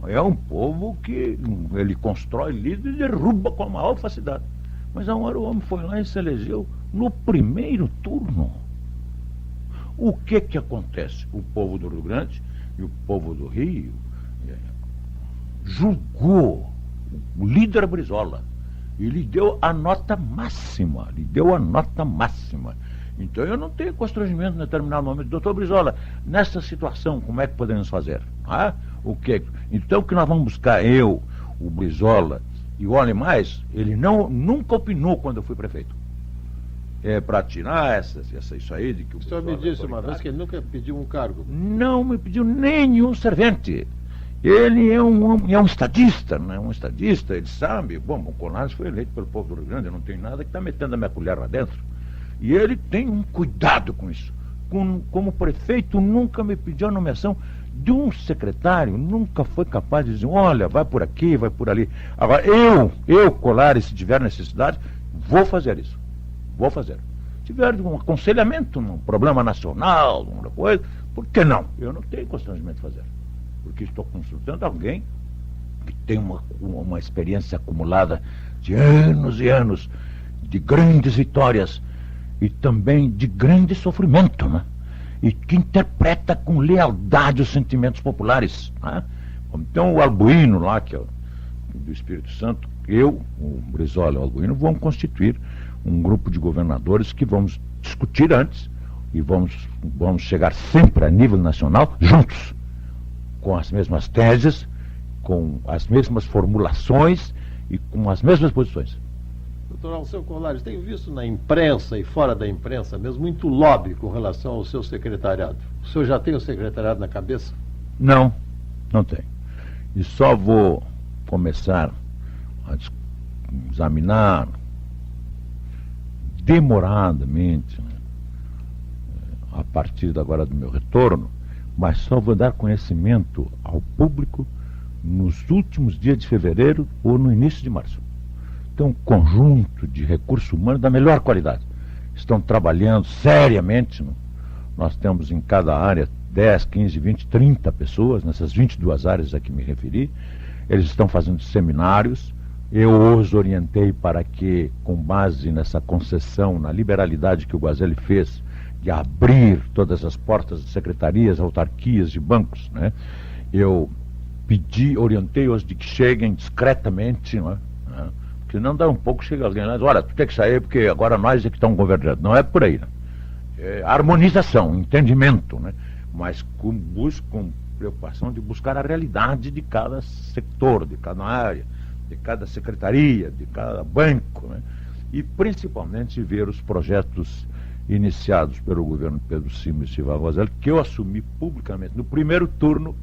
é um povo que ele constrói líder e derruba com a maior facilidade. Mas a hora o homem foi lá e se elegeu no primeiro turno. O que acontece? O povo do Rio Grande e o povo do Rio julgou o líder Brizola e lhe deu a nota máxima, Então eu não tenho constrangimento em determinado momento. Doutor Brizola, nessa situação, como é que podemos fazer? O que? Então o que nós vamos buscar, eu, o Brizola e o Olhe Mais, ele nunca opinou quando eu fui prefeito. Para tirar isso aí de que o senhor me disse uma vez que ele nunca pediu um cargo. Não me pediu nenhum servente. Ele é um estadista, né? Um estadista, ele sabe. Bom, o Colares foi eleito pelo povo do Rio Grande, eu não tenho nada que está metendo a minha colher lá dentro. E ele tem um cuidado com isso. Como prefeito, nunca me pediu a nomeação de um secretário, nunca foi capaz de dizer, olha, vai por aqui, vai por ali. Agora, eu, Colares, se tiver necessidade, vou fazer isso. Se tiver um aconselhamento, um problema nacional, alguma coisa, por que não? Eu não tenho constrangimento de fazer. Porque estou consultando alguém que tem uma experiência acumulada de anos e anos, de grandes vitórias e também de grande sofrimento, né? E que interpreta com lealdade os sentimentos populares, né? Então o Albuíno lá, que é do Espírito Santo, eu, o Brizola e o Albuíno, vamos constituir um grupo de governadores que vamos discutir antes e vamos chegar sempre a nível nacional juntos, com as mesmas teses, com as mesmas formulações e com as mesmas posições. Doutor Alceu Colares, tenho visto na imprensa e fora da imprensa mesmo muito lobby com relação ao seu secretariado. O senhor já tem o secretariado na cabeça? Não tenho. E só vou começar a examinar demoradamente, né, a partir agora do meu retorno, mas só vou dar conhecimento ao público nos últimos dias de fevereiro ou no início de março. Então, um conjunto de recursos humanos da melhor qualidade estão trabalhando seriamente. Nós temos em cada área 10, 15, 20, 30 pessoas, nessas 22 áreas a que me referi. Eles estão fazendo seminários. Eu os orientei para que, com base nessa concessão, na liberalidade que o Guazelli fez, de abrir todas as portas de secretarias, autarquias, de bancos, né? Eu orientei-os de que cheguem discretamente, né? Porque não dá um pouco, chega alguém lá e diz, olha, tu tem que sair porque agora nós é que estamos governando. Não é por aí, né? É harmonização, entendimento, né? Mas com preocupação de buscar a realidade de cada setor, de cada área, de cada secretaria, de cada banco, né? E principalmente ver os projetos iniciados pelo governo Pedro Simas e Silva Roselli, que eu assumi publicamente no primeiro turno,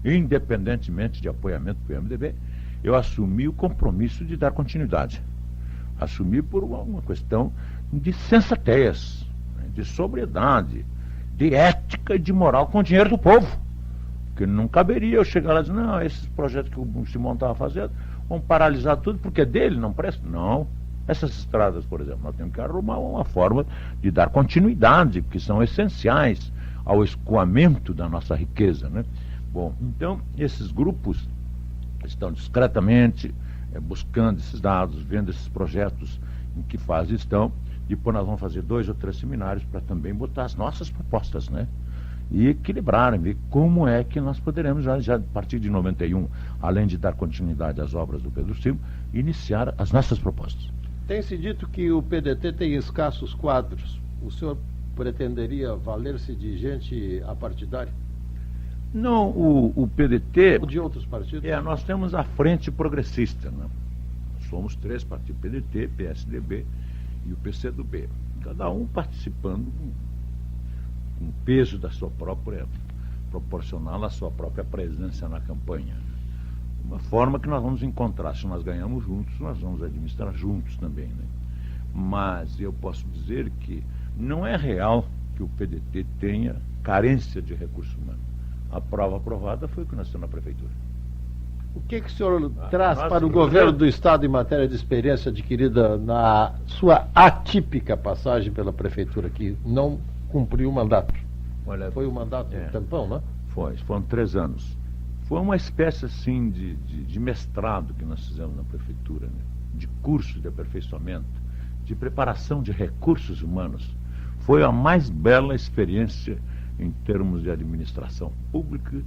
independentemente de apoiamento do PMDB, eu assumi o compromisso de dar continuidade. Assumi por uma questão de sensatez, né? De sobriedade, de ética e de moral com o dinheiro do povo. Porque não caberia eu chegar lá e dizer, não, esses projetos que o Simão estava fazendo, vamos paralisar tudo porque é dele, não presta. Não. Essas estradas, por exemplo, nós temos que arrumar uma forma de dar continuidade, que são essenciais ao escoamento da nossa riqueza, né? Bom, então, esses grupos estão discretamente buscando esses dados, vendo esses projetos em que fase estão. Depois nós vamos fazer 2 ou 3 seminários para também botar as nossas propostas, né? E equilibrar, ver como é que nós poderemos, já a partir de 91, além de dar continuidade às obras do Pedro Silva, iniciar as nossas propostas. Tem-se dito que o PDT tem escassos quadros. O senhor pretenderia valer-se de gente apartidária? Não, o PDT... Ou de outros partidos? Nós temos a Frente Progressista, né? Somos 3 partidos, PDT, PSDB e o PCdoB. Cada um participando com o peso da sua própria, proporcional à sua própria presença na campanha. Uma forma que nós vamos encontrar, se nós ganhamos juntos, nós vamos administrar juntos também, né? Mas eu posso dizer que não é real que o PDT tenha carência de recursos humanos. A prova aprovada foi o que nós temos na Prefeitura. O que o senhor traz para o governo do Estado em matéria de experiência adquirida na sua atípica passagem pela Prefeitura, que não cumpriu o mandato? Olha, foi o mandato tampão, né? Foram 3 anos. Foi uma espécie, assim, de mestrado que nós fizemos na Prefeitura, né? De curso de aperfeiçoamento, de preparação de recursos humanos. Foi a mais bela experiência em termos de administração pública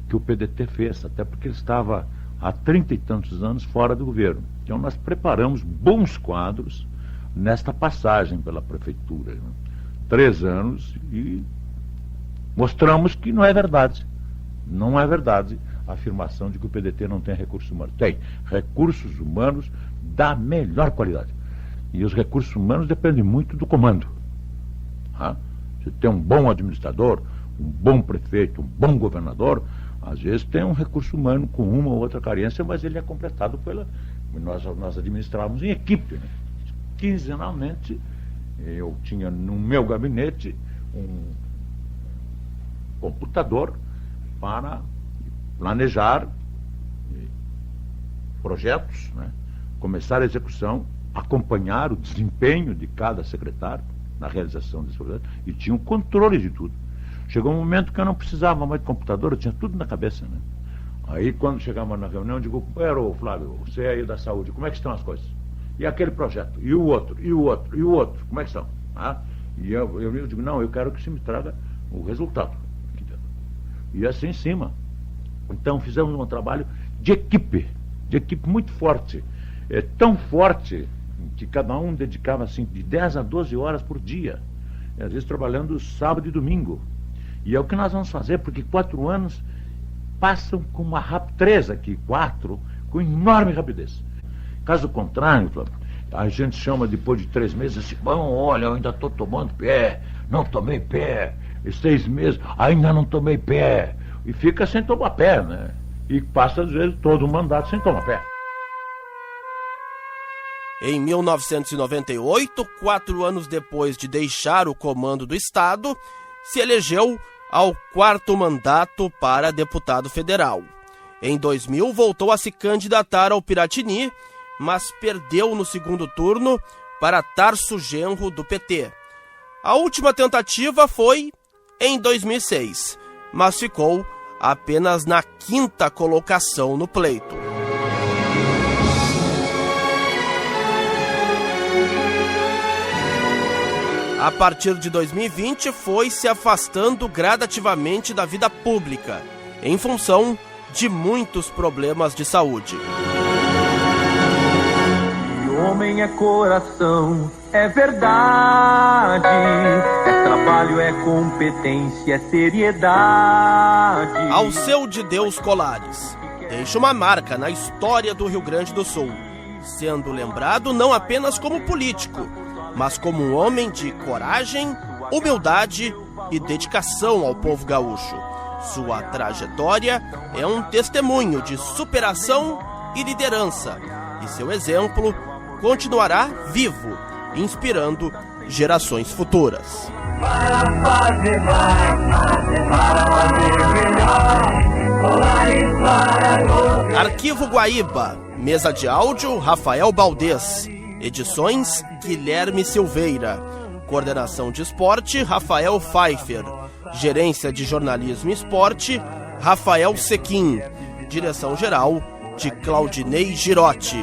que o PDT fez, até porque ele estava há 30 e tantos anos fora do governo. Então nós preparamos bons quadros nesta passagem pela Prefeitura, né? 3 anos, e mostramos que não é verdade. Não é verdade a afirmação de que o PDT não tem recursos humanos. Tem recursos humanos da melhor qualidade. E os recursos humanos dependem muito do comando. Você tem um bom administrador, um bom prefeito, um bom governador, às vezes tem um recurso humano com uma ou outra carência, mas ele é completado pela... Nós administrávamos em equipe, né? Quinzenalmente, eu tinha no meu gabinete um computador para planejar projetos, né? Começar a execução, acompanhar o desempenho de cada secretário na realização desse projeto, e tinha um controle de tudo. Chegou um momento que eu não precisava mais de computador, eu tinha tudo na cabeça, né? Aí quando chegava na reunião, eu digo: Flávio, você é aí da saúde, como é que estão as coisas? E aquele projeto? E o outro? E o outro? E o outro? Como é que estão? E eu digo: não, eu quero que você me traga o resultado. E assim em cima. Então fizemos um trabalho de equipe muito forte. Tão forte que cada um dedicava assim de 10 a 12 horas por dia, e às vezes trabalhando sábado e domingo. E é o que nós vamos fazer, porque 4 anos passam com uma rapidez aqui, 4, com enorme rapidez. Caso contrário, a gente chama depois de 3 meses assim: bom, olha, eu ainda estou tomando pé, não tomei pé, 6 meses, ainda não tomei pé, e fica sem tomar pé, né? E passa às vezes todo o mandato sem tomar pé. Em 1998, 4 anos depois de deixar o comando do Estado, se elegeu ao 4º mandato para deputado federal. Em 2000, voltou a se candidatar ao Piratini, mas perdeu no 2º turno para Tarso Genro, do PT. A última tentativa foi em 2006, mas ficou apenas na 5ª colocação no pleito. A partir de 2020, foi se afastando gradativamente da vida pública, em função de muitos problemas de saúde. E o homem é coração, é verdade, é trabalho, é competência, é seriedade. Alceu de Deus Colares deixa uma marca na história do Rio Grande do Sul, sendo lembrado não apenas como político, mas como um homem de coragem, humildade e dedicação ao povo gaúcho. Sua trajetória é um testemunho de superação e liderança, e seu exemplo continuará vivo, inspirando gerações futuras. Para fazer mais, para fazer melhor, Colares para... Arquivo Guaíba, mesa de áudio Rafael Baldez. Edições Guilherme Silveira. Coordenação de esporte Rafael Pfeiffer. Gerência de jornalismo e esporte Rafael Sequim. Direção geral de Claudinei Girotti.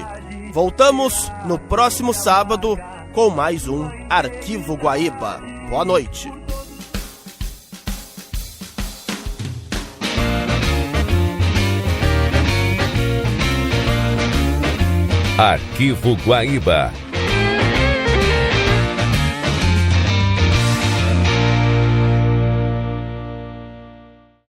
Voltamos no próximo sábado com mais um Arquivo Guaíba. Boa noite. Arquivo Guaíba.